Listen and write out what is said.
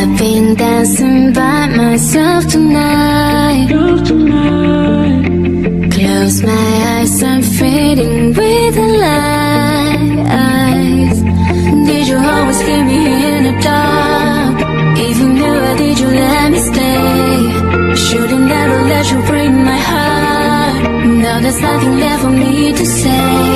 I've been dancing by myself tonight. Close my eyes, I'm fading with the lights. Did you always keep me in the dark? If you knew, why did you let me stay? Should've never let you break my heart. Now there's nothing left for me to say.